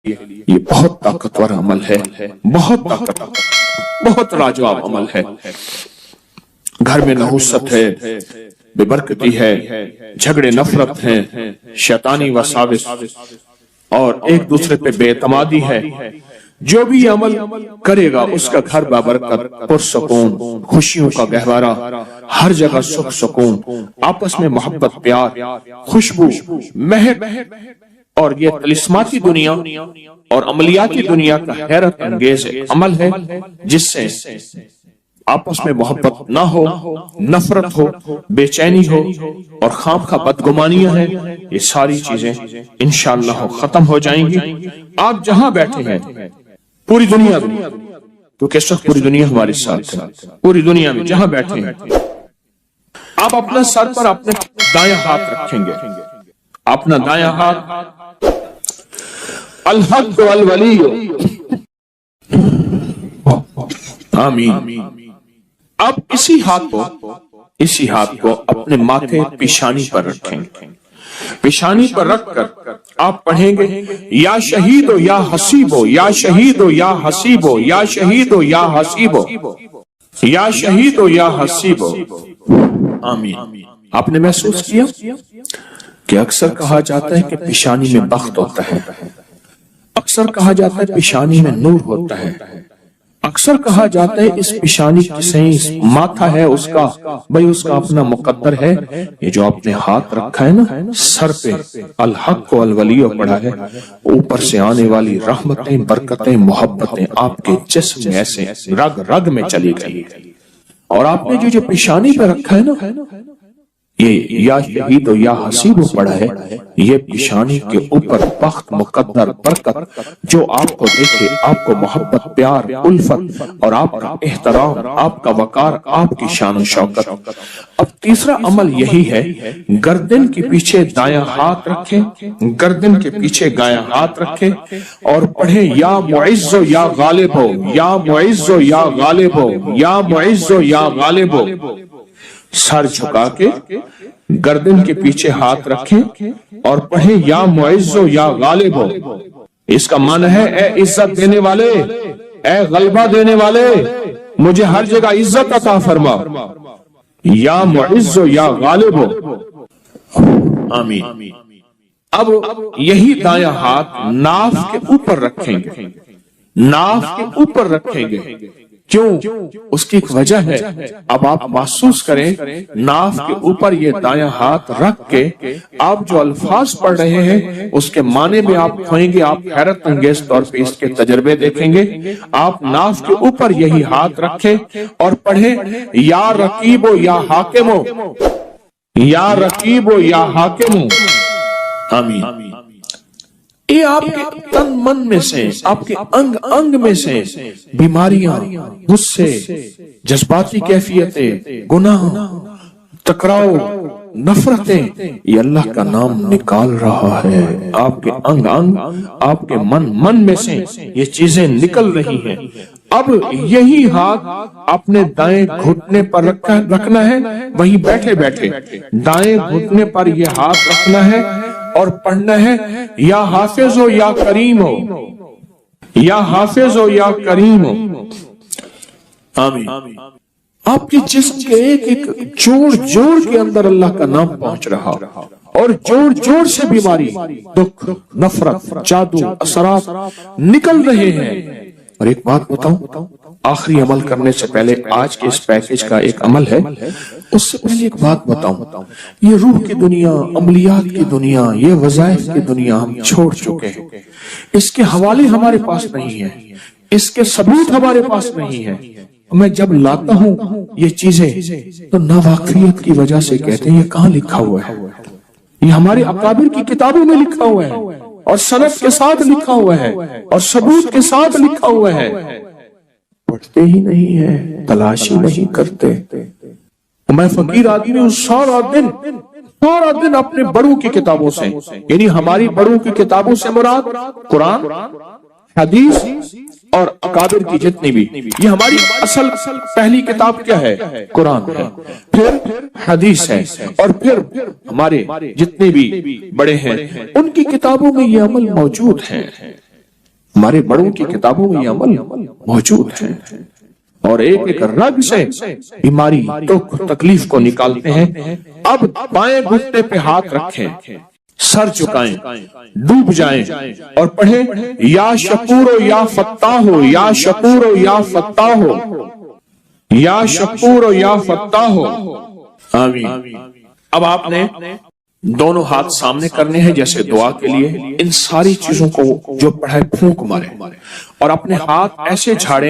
یہ بہت طاقتور عمل ہے، بہت طاقتور، بہت لاجواب عمل ہے۔ گھر میں نحوست ہے، بے برکتی ہے، جھگڑے نفرت ہیں، شیطانی وساوس اور ایک دوسرے پہ بے اعتمادی ہے، جو بھی یہ عمل کرے گا اس کا گھر بابرکت، پرسکون، خوشیوں کا گہوارہ، ہر جگہ سکھ سکون، آپس میں محبت، پیار، خوشبو، مہک، اور یہ طلسماتی دنیا اور عملیاتی دنیا کا حیرت انگیز عمل ہے جس سے آپس میں محبت نہ ہو، نفرت ہو، بے چینی ہو اور خام خواہ بدگمانیاں ہیں، یہ ساری چیزیں انشاءاللہ ختم ہو جائیں گی۔ آپ جہاں بیٹھے ہیں پوری دنیا میں، کیونکہ اس وقت پوری دنیا ہمارے ساتھ ہے، پوری دنیا میں جہاں بیٹھے ہیں آپ اپنا سر پر اپنے دائیں ہاتھ رکھیں گے، اپنا دائیں ہاتھ الحق والولی، آمین۔ اب اسی ہاتھ کو اپنے ماتھے پیشانی پر رکھیں گے، پیشانی پر رکھ کر آپ پڑھیں گے یا شہید یا حسیب، یا شہید یا حسیب، یا شہید یا حسیب، یا شہید یا حسیب، آمین۔ آپ نے محسوس کیا کہ اکثر کہا جاتا ہے کہ پیشانی میں بخت ہوتا ہے، اکثر کہا جاتا ہے پیشانی میں نور ہوتا ہے، اکثر کہا جاتا ہے اس پیشانی سے ماتھا ہے اس کا، بھئی اس کا اپنا مقدر ہے۔ یہ جو آپ نے ہاتھ رکھا ہے نا سر پہ، الحق والولی پڑھا ہے، اوپر سے آنے والی رحمتیں، برکتیں، محبتیں آپ کے جسم میں ایسے رگ رگ میں چلی گئی، اور آپ نے جو پیشانی پہ رکھا ہے نا یہ یا شہید و یا حسیب پڑھا ہے، یہ پیشانی کے اوپر بخت، مقدر، برکت جو آپ کو دیکھے، آپ کو محبت، پیار، الفت اور آپ کا احترام، آپ کا وقار، آپ کی شان و شوکت۔ اب تیسرا عمل یہی ہے، گردن کے پیچھے دایاں ہاتھ رکھیں، گردن کے پیچھے دایاں ہاتھ رکھیں اور پڑھیں یا معز و یا غالب ہو، یا معز و یا غالب ہو، یا معز و یا غالب ہو۔ سر جھکا کے گردن کے پیچھے ہاتھ رکھیں اور پڑھیں یا معز و یا غالب ہو۔ اس کا معنی ہے اے عزت دینے والے، اے غلبہ دینے والے، مجھے ہر جگہ عزت عطا فرما، یا معز و یا غالب ہو، آمین۔ اب یہی دایاں ہاتھ ناف کے اوپر رکھیں گے، ناف کے اوپر رکھیں گے، کیوں؟ اس کی ایک وجہ ہے، اب آپ محسوس کریں ناف کے اوپر یہ دایاں ہاتھ رکھ کے آپ جو الفاظ پڑھ رہے ہیں اس کے معنی میں آپ کھوئیں گے، آپ حیرت انگیز طور پہ اس کے تجربے دیکھیں گے۔ آپ ناف کے اوپر یہی ہاتھ رکھیں اور پڑھیں یا رقیب و یا حاکم ہو، یا رقیب و یا حاکم ہو، آمین۔ یہ آپ کے تن من میں سے، آپ کے انگ انگ میں سے بیماریاں، غصے، جذباتی کیفیتیں، گناہ، ٹکراؤ، نفرتیں، یہ اللہ کا نام نکال رہا ہے۔ آپ کے انگ انگ، آپ کے من میں سے یہ چیزیں نکل رہی ہیں۔ اب یہی ہاتھ اپنے دائیں گھٹنے پر رکھنا ہے، وہیں بیٹھے بیٹھے دائیں گھٹنے پر یہ ہاتھ رکھنا ہے اور پڑھنا ہے یا حافظ ہو یا کریم ہو، یا حافظ ہو یا کریم ہو، آمین۔ آپ کے جسم کے ایک ایک جوڑ جوڑ کے اندر اللہ کا نام پہنچ رہا، اور جوڑ جوڑ سے بیماری، دکھ، نفرت، جادو، اثرات نکل رہے ہیں۔ اور ایک بات بتاؤں، آخری عمل کرنے سے پہلے آج کے اس پیکج کا ایک عمل ہے، اس سے پہلے ایک بات بتاؤں، یہ روح کی دنیا، عملیات کی دنیا، یہ وظائف کی دنیا ہم چھوڑ چکے ہیں، اس کے حوالے ہمارے پاس نہیں ہیں، اس کے ثبوت ہمارے پاس نہیں ہیں۔ میں جب لاتا ہوں یہ چیزیں تو ناواقفیت کی وجہ سے کہتے ہیں یہ کہاں لکھا ہوا ہے، یہ ہمارے اکابر کی کتابوں میں لکھا ہوا ہے اور سند کے ساتھ لکھا ہوا ہے اور ثبوت کے ساتھ لکھا ہوا ہے، پڑھتے ہی نہیں ہے، تلاشی نہیں کرتے۔ میں فقیر آدمی ہوں، سارا دن اپنے بڑوں کی کتابوں سے، یعنی ہماری بڑوں کی کتابوں سے مراد قرآن، حدیث اور اکابر کی جتنی بھی، یہ ہماری اصل پہلی کتاب کیا ہے؟ قرآن ہے، پھر حدیث ہے، اور پھر ہمارے جتنے بھی بڑے ہیں ان کی کتابوں میں یہ عمل موجود ہے۔ ہمارے بڑوں کی کتابوں میں یہ عمل موجود ہے، اور ایک ایک رگ سے بیماری دکھ تکلیف کو نکالتے ہیں۔ اب بائیں گھٹنے پہ ہاتھ رکھیں، سر جھکائیں، ڈوب جائیں اور پڑھیں یا شکور و یا فتاح ہو، یا شکور و یا فتاح ہو، یا شکور و یا فتاح ہو، آمین۔ اب آپ نے دونوں ہاتھ سامنے کرنے ہیں جیسے دعا کے لیے، ان ساری چیزوں کو جو پڑھے پھونک مارے اور اپنے ہاتھ ایسے جھاڑیں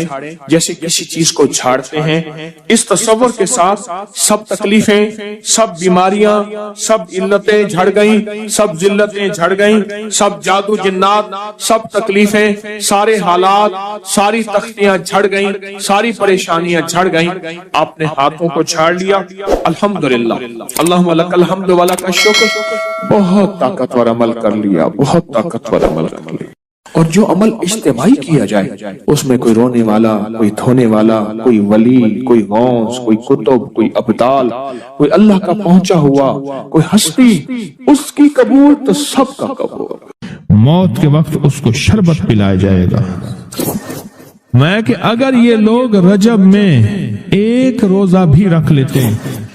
جیسے کسی چیز کو جھاڑتے ہیں، اس تصور کے ساتھ سب تکلیفیں، سب بیماریاں، سب علتیں جھڑ گئیں، سب ذلتیں جھڑ گئیں، سب جادو جنات، سب تکلیفیں، سارے حالات، ساری تختیاں جھڑ گئیں، ساری پریشانیاں جھڑ گئیں۔ آپ نے ہاتھوں کو جھاڑ لیا، الحمدللہ، اللہم لک الحمد و لک الشکر، بہت طاقتور عمل کر لیا، بہت طاقتور عمل کر لیا۔ اور جو عمل اجتماعی کیا جائے اس میں کوئی رونے والا، کوئی دھونے والا، کوئی ولی، کوئی غوث، کوئی کتب، کوئی ابدال، کوئی اللہ کا پہنچا ہوا، کوئی ہستی، اس کی قبول تو سب کا قبول۔ موت کے وقت اس کو شربت پلایا جائے گا۔ میں کہ اگر یہ لوگ رجب میں ایک روزہ بھی رکھ لیتے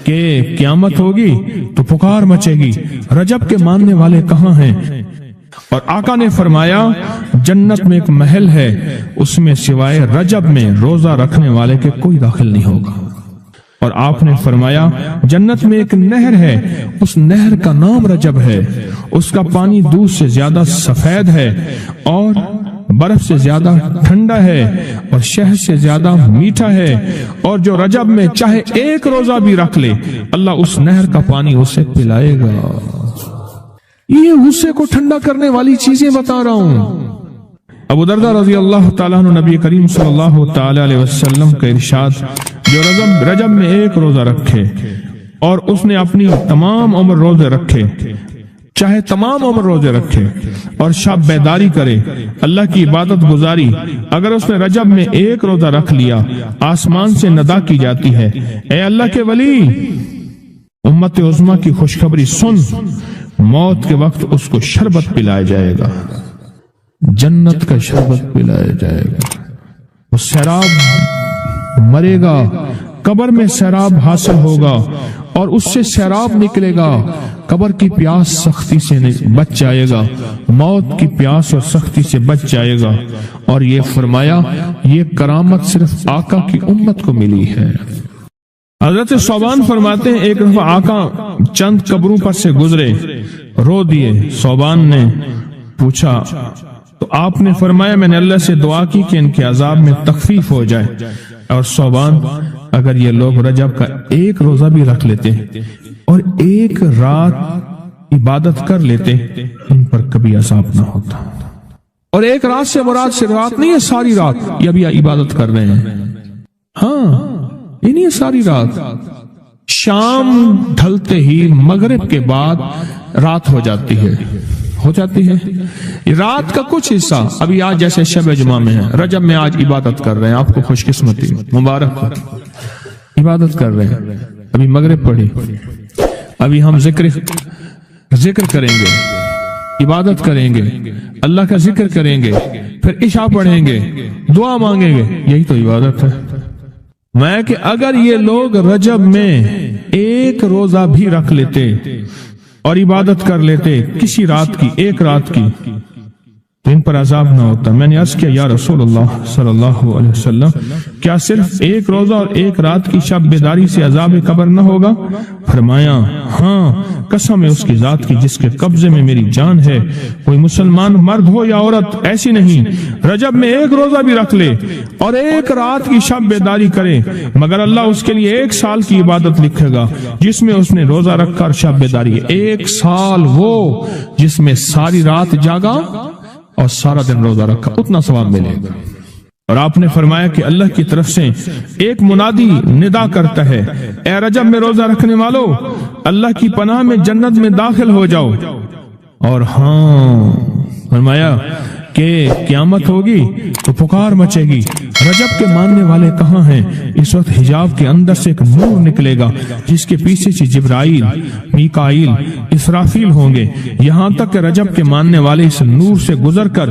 کہ قیامت ہوگی تو پکار مچے گی، رجب کے ماننے والے کہاں ہیں؟ اور آقا نے فرمایا جنت میں ایک محل ہے، اس میں سوائے رجب میں روزہ رکھنے والے کے کوئی داخل نہیں ہوگا۔ اور آپ نے فرمایا جنت میں ایک نہر ہے، اس نہر کا نام رجب ہے، اس کا پانی دودھ سے زیادہ سفید ہے اور برف سے زیادہ ٹھنڈا ہے اور شہد سے زیادہ میٹھا ہے، اور جو رجب میں چاہے ایک روزہ بھی رکھ لے اللہ اس نہر کا پانی اسے پلائے گا۔ یہ غصے کو ٹھنڈا کرنے والی چیزیں بتا رہا ہوں۔ ابو درداء رضی اللہ تعالیٰ عنہ نبی کریم صلی اللہ تعالیٰ علیہ وسلم کا ارشاد، جو رجب میں ایک روزہ رکھے اور اس نے اپنی تمام عمر روزے رکھے، چاہے تمام عمر روزے رکھے اور شب بیداری کرے، اللہ کی عبادت گزاری، اگر اس نے رجب میں ایک روزہ رکھ لیا آسمان سے ندا کی جاتی ہے، اے اللہ کے ولی، امت عظمیٰ کی خوشخبری سن، موت کے وقت اس کو شربت پلایا جائے گا، جنت کا شربت پلایا جائے گا، وہ سیراب مرے گا، قبر میں سیراب حاصل ہوگا اور اس سے سیراب نکلے گا، قبر کی پیاس سختی سے بچ جائے گا، موت کی پیاس اور سختی سے بچ جائے گا۔ اور یہ فرمایا یہ کرامت صرف آقا کی امت کو ملی ہے۔ حضرت صوبان فرماتے ہیں ایک دفعہ آقا چند قبروں پر سے گزرے، رو دیے۔ صوبان نے پوچھا تو آپ نے فرمایا میں نے اللہ سے دعا کی کہ ان کے عذاب میں تخفیف ہو جائے، اور صوبان اگر یہ لوگ رجب کا ایک روزہ بھی رکھ لیتے اور ایک رات عبادت کر لیتے ان پر کبھی عذاب نہ ہوتا۔ اور ایک رات سے مراد سے رات نہیں ہے، ساری رات یہ ابھی عبادت کر رہے ہیں، ہاں یہ نہیں ہے ساری رات، شام ڈھلتے ہی مغرب کے بعد رات ہو جاتی ہے رات کا کچھ حصہ، ابھی آج جیسے شب جمعہ میں ہے، رجب میں آج عبادت کر رہے ہیں، آپ کو خوش قسمتی مبارک ہو، عبادت کر رہے ہیں، ابھی مغرب پڑھی، ابھی ہم ذکر کریں گے، عبادت کریں گے، اللہ کا ذکر کریں گے، پھر عشاء پڑھیں گے، دعا مانگیں گے، یہی تو عبادت ہے۔ میں کہ اگر یہ لوگ رجب میں ایک روزہ بھی رکھ لیتے اور عبادت کر لیتے کسی رات کی، ایک رات کی، تو ان پر عذاب نہ ہوتا۔ میں نے عرض کیا یا رسول اللہ صلی اللہ علیہ وسلم، کیا صرف ایک روزہ اور ایک رات کی شب بیداری سے عذاب قبر نہ ہوگا؟ فرمایا ہاں، قسم ہے اس کی ذات کی جس کے قبضے میں میری جان ہے، کوئی مسلمان مرد ہو یا عورت ایسی نہیں رجب میں ایک روزہ بھی رکھ لے اور ایک رات کی شب بیداری کرے مگر اللہ اس کے لیے 1 سال کی عبادت لکھے گا جس میں اس نے روزہ رکھا اور شب بیداری، 1 سال وہ جس میں ساری رات جاگا اور سارا دن روزہ رکھا، اتنا ثواب ملے گا۔ اور آپ نے فرمایا کہ اللہ کی طرف سے ایک منادی ندا کرتا ہے، اے رجب میں روزہ رکھنے والو، اللہ کی پناہ میں جنت میں داخل ہو جاؤ۔ اور ہاں فرمایا کہ قیامت ہوگی تو پکار مچے گی، رجب کے ماننے والے کہاں ہیں؟ اس وقت حجاب کے اندر سے ایک نور نکلے گا جس کے پیچھے سے جبرائیل، میکائیل، اسرافیل ہوں گے، یہاں تک کہ رجب کے ماننے والے اس نور سے گزر کر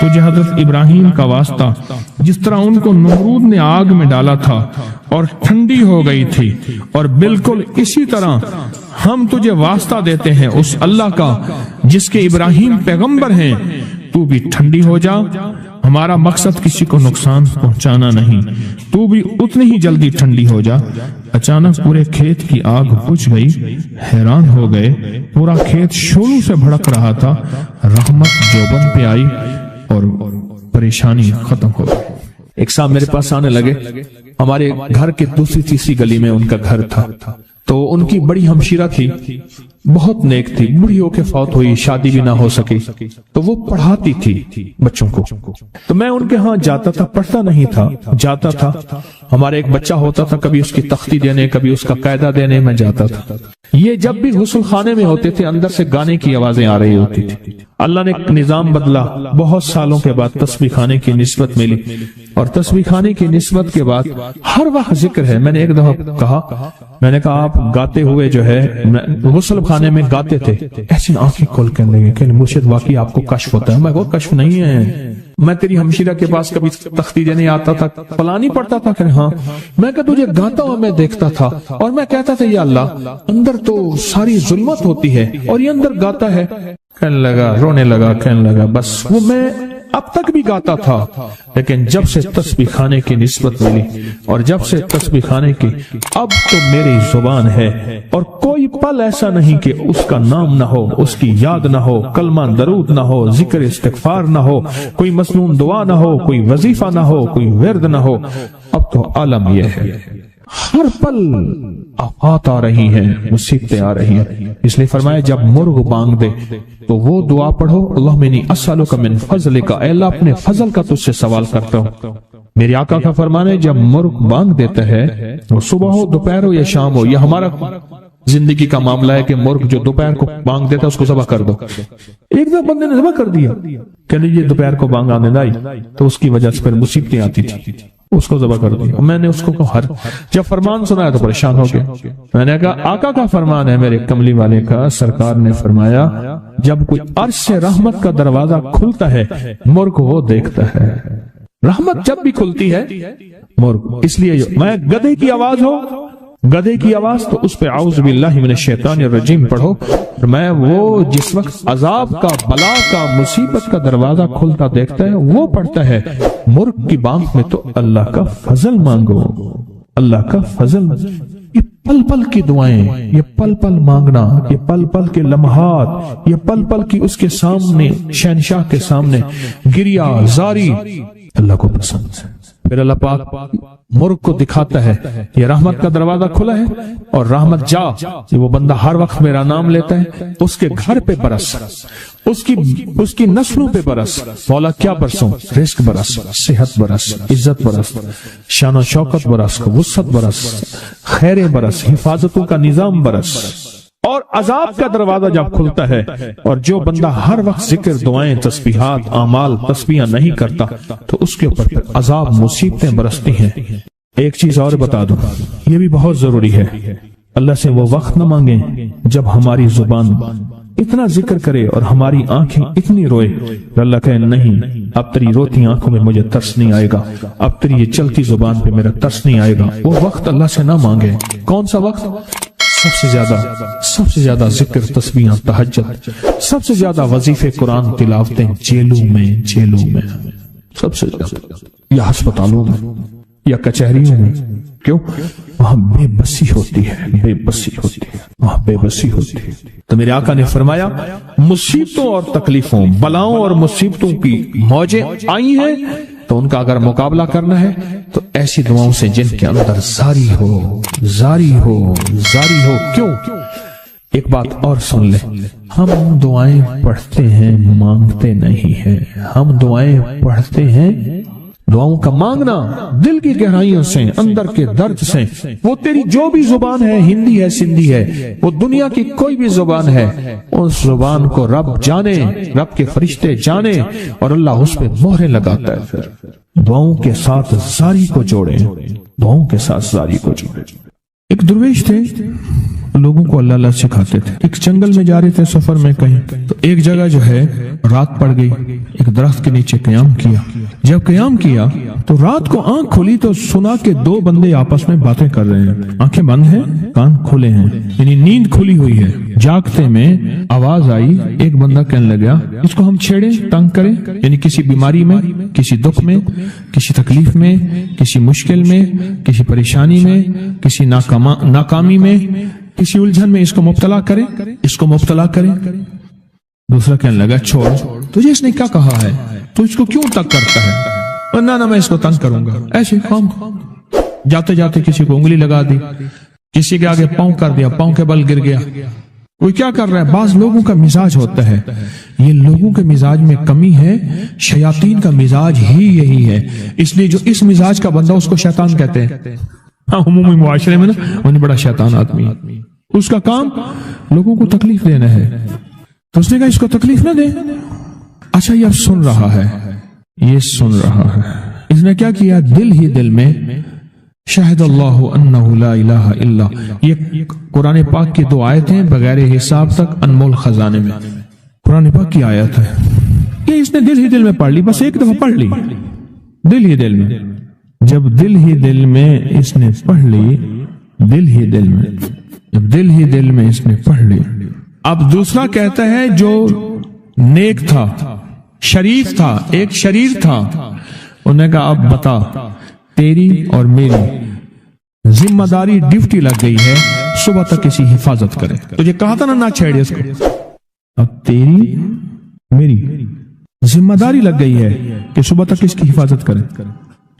تجھے حضرت ابراہیم کا واسطہ جس طرح ان کو نمرود نے آگ میں ڈالا تھا اور ٹھنڈی ہو گئی تھی، اور بالکل اسی طرح ہم تجھے واسطہ دیتے ہیں اس اللہ کا جس کے ابراہیم پیغمبر ہیں، تو بھی ٹھنڈی ہو جا۔ ہمارا مقصد کسی کو نقصان پہنچانا نہیں، تو بھی اتنی ہی جلدی ٹھنڈی ہو جا۔ اچانک پورے کھیت کی آگ بجھ گئی، حیران ہو گئے، پورا کھیت شعلوں سے بھڑک رہا تھا۔ رحمت جوبن پہ آئی اور پریشانی ختم ہو گئی۔ ایک صاحب میرے پاس آنے لگے، ہمارے گھر کے دوسری تیسری گلی میں ان کا گھر تھا، تو ان کی بڑی ہمشیرہ تھی، بہت نیک تھی، بڑی ہو کے فوت ہوئی، شادی بھی نہ ہو سکی، تو وہ پڑھاتی تھی بچوں کو، تو میں ان کے ہاں جاتا تھا، پڑھتا نہیں تھا، جاتا تھا۔ ہمارے ایک بچہ ہوتا تھا، کبھی اس کی تختی دینے، کبھی اس کا قاعدہ دینے میں جاتا تھا۔ یہ جب بھی غسل خانے میں ہوتے تھے، اندر سے گانے کی آوازیں آ رہی ہوتی تھی۔ اللہ نے ایک نظام بدلا، بہت سالوں کے بعد تسبیح خانے کی نسبت ملی، اور تسبیح خانے کی نسبت کے بعد ہر وقت ذکر ہے۔ میں نے ایک دفعہ کہا، میں نے کہا آپ گاتے ہوئے جو ہے غسل خانے میں گاتے تھے، ایسی آنکھیں کھول کے لگے کہ مرشد واقعی آپ کو کشف ہوتا ہے۔ میں وہ کشف نہیں ہے، میں تیری ہمشیرہ کے پاس کبھی تختی دینے آتا تھا، پلانی پڑتا تھا کہ ہاں، میں کہ تجھے گاتا ہوں میں دیکھتا تھا، اور میں کہتا تھا یا اللہ اندر تو ساری ظلمت ہوتی ہے اور یہ اندر گاتا ہے۔ کہنے لگا، رونے لگا، کہنے لگا بس وہ میں اب تک بھی گاتا تھا، لیکن جب سے تسبیح خانے کی نسبت ملی اور جب سے تسبیح خانے کی، اب تو میری زبان ہے، اور کوئی پل ایسا نہیں کہ اس کا نام نہ ہو، اس کی یاد نہ ہو، کلمہ درود نہ ہو، ذکر استغفار نہ ہو، کوئی مسنون دعا نہ ہو، کوئی وظیفہ نہ ہو، کوئی ورد نہ ہو۔ اب تو عالم یہ ہے، ہر پل آفات آ رہی ہیں، مصیبتیں آ رہی ہیں، اس لیے فرمایا جب مرغ بانگ دے تو وہ دعا پڑھو، اللہم انی اسألک من فضلک، اے اللہ اپنے فضل کا تجھ سے سوال کرتا ہوں۔ میرے آقا کا فرمان ہے جب مرغ بانگ دیتا ہے، وہ صبح ہو، دوپہر ہو یا شام ہو، یہ ہمارا زندگی کا معاملہ ہے کہ مرغ جو دوپہر کو بانگ دیتا ہے اس کو ذبح کر دو۔ ایک دفعہ بندے نے ذبح کر دیا کہ یہ دوپہر کو بانگ آنے لائی، تو اس کی وجہ سے پھر مصیبتیں آتی تھی، اس کو ذبح کر دیا۔ میں نے اس کو جب فرمان سنایا تو پریشان ہو گیا۔ میں نے کہا آقا کا فرمان ہے میرے کملی والے کا، سرکار نے فرمایا جب کوئی عرش سے رحمت کا دروازہ کھلتا ہے، مرغ وہ دیکھتا ہے۔ رحمت جب بھی کھلتی ہے مرغ، اس لیے میں گدھے کی آواز ہو، گدھے کی آواز تو اس پہ اعوذ باللہ من الشیطان الرجیم پڑھو، میں وہ جس وقت عذاب کا، بلا کا، مصیبت کا دروازہ کھلتا دیکھتا ہے وہ پڑھتا ہے۔ مرغ کی بانگ میں تو اللہ کا فضل مانگو، اللہ کا فضل۔ یہ پل پل کی دعائیں، یہ پل پل مانگنا، یہ پل پل کے لمحات، یہ پل پل کی اس کے سامنے، شہنشاہ کے سامنے گریا زاری اللہ کو پسند ہے۔ پھر اللہ پاک مرغ کو دکھاتا ہے یہ رحمت کا دروازہ کھلا ہے، اور رحمت جا، وہ بندہ ہر وقت میرا نام لیتا ہے، اس کے گھر پہ برس، اس کی نسلوں پہ برس، مولا کیا برسوں، رزق برس، صحت برس، عزت برس، شان و شوکت برس، وسعت برس، خیر برس، حفاظتوں کا نظام برس۔ اور عذاب کا دروازہ جب کھلتا ہے، اور جو بندہ ہر وقت ذکر، دعائیں، تسبیحات، اعمال، تسبیحاں نہیں کرتا تو اس کے اوپر پھر عذاب، مصیبتیں برستی ہیں۔ ایک چیز اور بتا دوں، یہ بھی بہت ضروری ہے، اللہ سے وہ وقت نہ مانگیں جب ہماری زبان اتنا ذکر کرے اور ہماری آنکھیں اتنی روئے، اللہ کہے نہیں، اب تیری روتی آنکھوں میں مجھے ترس نہیں آئے گا، اب تیری یہ چلتی زبان پہ میرا ترس نہیں آئے گا۔ وہ وقت اللہ سے نہ مانگے۔ کون سا وقت؟ سب سے زیادہ ذکر، تسبیحاں، تہجد، سب سے زیادہ وظیفے، قرآن تلاوتیں، جیلوں میں سب سے زیادہ، یا ہسپتالوں میں یا کچہریوں میں۔ کیوں؟ وہاں بے بسی ہوتی ہے، وہاں بے بسی ہوتی ہے۔ تو میرے آقا نے فرمایا مصیبتوں اور تکلیفوں، بلاؤں اور مصیبتوں کی موجیں آئی ہیں، تو ان کا اگر مقابلہ کرنا ہے تو ایسی دعاؤں سے جن کے اندر زاری ہو۔ کیوں؟ ایک بات اور سن لیں، ہم دعائیں پڑھتے ہیں، مانگتے نہیں ہیں۔ ہم دعائیں پڑھتے ہیں، دعاؤں کا مانگنا دل کی گہرائیوں سے، اندر کے درد سے۔ وہ تیری جو بھی زبان ہے، ہندی ہے، سندھی ہے، وہ دنیا کی کوئی بھی زبان ہے، اس زبان کو رب جانے، رب کے فرشتے جانے، اور اللہ اس پہ مہریں لگاتا ہے۔ پھر دعاؤں کے ساتھ زاری کو جوڑیں، دعاؤں کے ساتھ زاری کو جوڑیں۔ ایک درویش تھے، لوگوں کو اللہ اللہ سکھاتے تھے۔ ایک جنگل میں جا رہے تھے سفر میں کہیں، تو ایک جگہ جو ہے رات پڑ گئی، ایک درخت کے نیچے قیام کیا. جب قیام کیا تو رات کو آنکھ کھلی تو سنا کہ دو بندے آپس میں باتیں کر رہے ہیں. آنکھیں بند ہیں, کان کھلے ہیں, یعنی نیند کھلی ہوئی ہے. جاگتے میں آواز آئی, ایک بندہ کہنے لگا اس کو ہم چھیڑیں, تنگ کریں, یعنی کسی بیماری میں, کسی دکھ میں, کسی تکلیف میں, کسی مشکل میں, کسی پریشانی میں, کسی ناکامی میں, کسی الجھن میں اس کو مبتلا کریں, اس کو مبتلا کریں. دوسرا کہنے لگا چھوڑ, تجھے اس نے کیا کہا ہے, تو اس کو کیوں تنگ کرتا ہے؟ نہ میں اس کو تنگ کروں گا. ایسے خام جاتے جاتے کسی کو انگلی لگا دی, کسی کے آگے پاؤں کر دیا, پاؤں کے بل گر گیا. کوئی کیا کر رہا ہے؟ بعض لوگوں کا مزاج ہوتا ہے, یہ لوگوں کے مزاج میں کمی ہے, شیاطین کا مزاج ہی یہی ہے. اس لیے جو اس مزاج کا بندہ اس کو شیطان کہتے ہیں. ہاں عمومی معاشرے میں نا انہیں بڑا شیطان آدمی, اس کا کام لوگوں کو تکلیف دینا ہے. تو اس نے کہا اس کو تکلیف نہ دے. اچھا یہ اب سن رہا ہے, یہ سن رہا ہے. اس نے کیا کیا, دل ہی دل میں شاہد اللہ انہ لا الہ الا, یہ قرآن پاک کی 2 آیتیں بغیر حساب تک انمول خزانے میں, قرآن پاک کی آیت ہے. یہ اس نے دل ہی دل میں پڑھ لی, بس ایک دفعہ پڑھ لی دل ہی دل میں. جب دل ہی دل میں اس نے پڑھ لی, دل ہی دل میں, جب دل ہی دل میں اس نے پڑھ لی. اب دوسرا کہتا ہے جو نیک تھا, شریف تھا, ایک شریر تھا, انہوں نے کہا اب بتا, تیری اور میری ذمہ داری ڈیوٹی لگ گئی ہے, صبح تک کسی حفاظت کرے. تجھے کہا تھا نہ چھیڑے اس کو, اب تیری میری ذمہ داری لگ گئی ہے کہ صبح تک اس کی حفاظت کرے.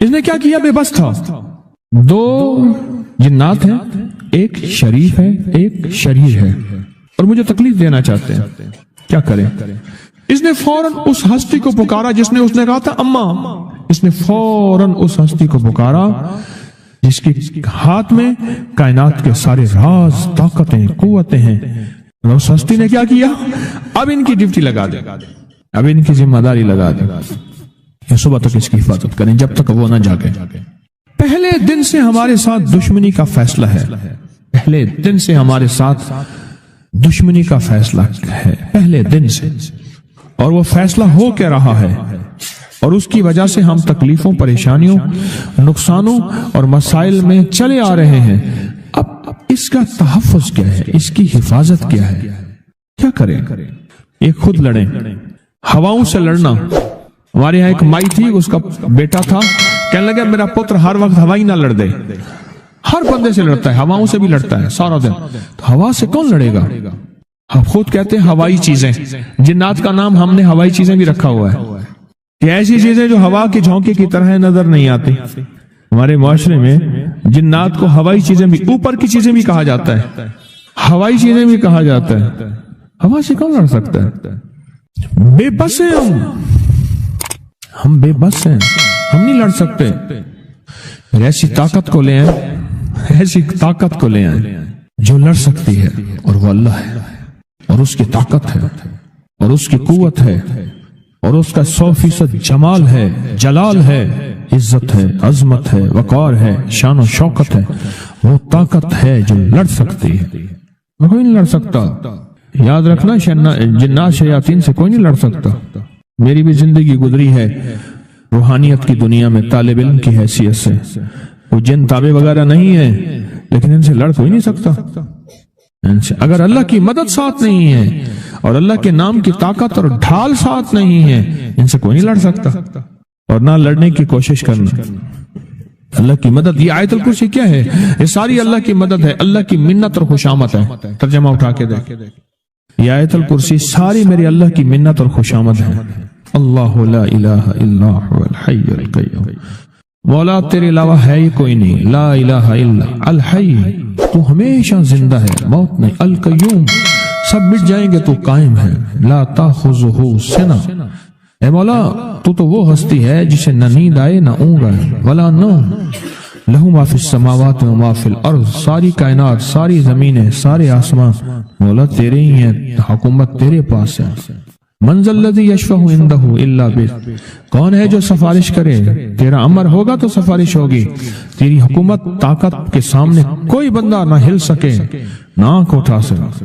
اس نے کیا کیا, بے بس تھا. 2 جنات ہیں, ایک شریف ہے, ایک شریر ہے, اور مجھے تکلیف دینا چاہتے ہیں. کیا کریں؟ اس نے فوراً اس ہستی کو پکارا جس نے کہا تھا اماں. اس نے فوراً اس ہستی کو پکارا جس کے ہاتھ میں کائنات کے سارے راز, طاقتیں, قوتیں ہیں. اور اس ہستی نے کیا کیا, اب ان کی ڈیوٹی لگا دے, اب ان کی ذمہ داری لگا دے, یہ صبح تک اس کی حفاظت کریں جب تک وہ نہ جاگے. پہلے دن سے ہمارے ساتھ دشمنی کا فیصلہ ہے, پہلے دن سے ہمارے ساتھ دشمنی کا فیصلہ ہے, پہلے دن سے. اور وہ فیصلہ ہو کے رہا ہے, اور اس کی وجہ سے ہم تکلیفوں, پریشانیوں, نقصانوں اور مسائل میں چلے آ رہے ہیں. اب اس کا تحفظ کیا ہے, اس کی حفاظت کیا ہے, کیا کریں؟ یہ خود لڑیں. ہواؤں سے لڑنا, ہمارے یہاں ایک مائی تھی, اس کا بیٹا تھا, کہنے لگا میرا پتر ہر وقت ہوائی نہ لڑ دے. ہر بندے سے لڑتا ہے, ہواؤں سے بھی لڑتا ہے سارا دن. تو ہوا سے کون لڑے گا؟ ہم خود کہتے ہیں ہوائی چیزیں, جنات کا نام ہم نے ہوائی چیزیں بھی رکھا ہوا ہے. یہ ایسی چیزیں جو ہوا کے جھونکے کی طرح نظر نہیں آتی. ہمارے معاشرے میں جنات کو ہوائی چیزیں بھی, اوپر کی چیزیں بھی کہا جاتا ہے, ہوائی چیزیں بھی کہا جاتا ہے. ہوا سے کون لڑ سکتا ہے؟ بے بس ہیں ہم بے بس ہیں, ہم نہیں لڑ سکتے. ایسی طاقت کو لے آئیں, ایسی طاقت کو لے آئیں جو لڑ سکتی ہے, اور وہ اللہ ہے, اور اس کی طاقت ہے, اور اس کی قوت ہے, اور اس کا 100% جمال ہے, جلال ہے, عزت ہے, عظمت ہے, وقار ہے, شان و شوکت ہے. وہ طاقت ہے جو لڑ سکتی ہے, کوئی نہیں لڑ سکتا. یاد رکھنا, جنات شیاطین سے کوئی نہیں لڑ سکتا. میری بھی زندگی گزری ہے روحانیت کی دنیا میں طالب علم کی حیثیت سے. وہ جن تابع وغیرہ نہیں ہے, لیکن ان سے لڑ کوئی نہیں سکتا. اگر اللہ کی مدد ساتھ نہیں ہے اور اللہ کے نام کی طاقت اور ڈھال ساتھ نہیں ہے, ان سے کوئی نہیں لڑ سکتا. اور نہ لڑنے کی کوشش کرنا. اللہ کی مدد, یہ آیت الکرسی کیا ہے؟ یہ ساری اللہ کی مدد ہے, اللہ کی منت اور خوشامد ہے. ترجمہ اٹھا کے دیکھ, یہ آیت الکرسی ساری میری اللہ کی منت اور خوشامد ہے. اللہ لا الہ الا هو الحی القیوم, مولا تیرے علاوہ ہے ہی کوئی نہیں. لا الہ الا الحی, تو ہمیشہ زندہ ہے, موت نہیں. القیوم, سب مٹ جائیں گے تو قائم ہے. لا تاخذہ سنہ, اے مولا تو وہ ہستی ہے جسے نہ نیند آئے نہ اونگ آئے. ولا نوم, لہو ما فی السماوات و ما فی الارض, ساری کائنات, ساری زمینیں, سارے آسمان مولا تیرے ہی ہیں, حکومت تیرے پاس ہے. من ذا الذی یشفع عندہ الا بإذنہ, کون ہے جو سفارش کرے, تیرا امر ہوگا تو سفارش ہوگی. تیری حکومت, طاقت کے سامنے کوئی بندہ نہ ہل سکے, نہ آنکھ اٹھا سکے.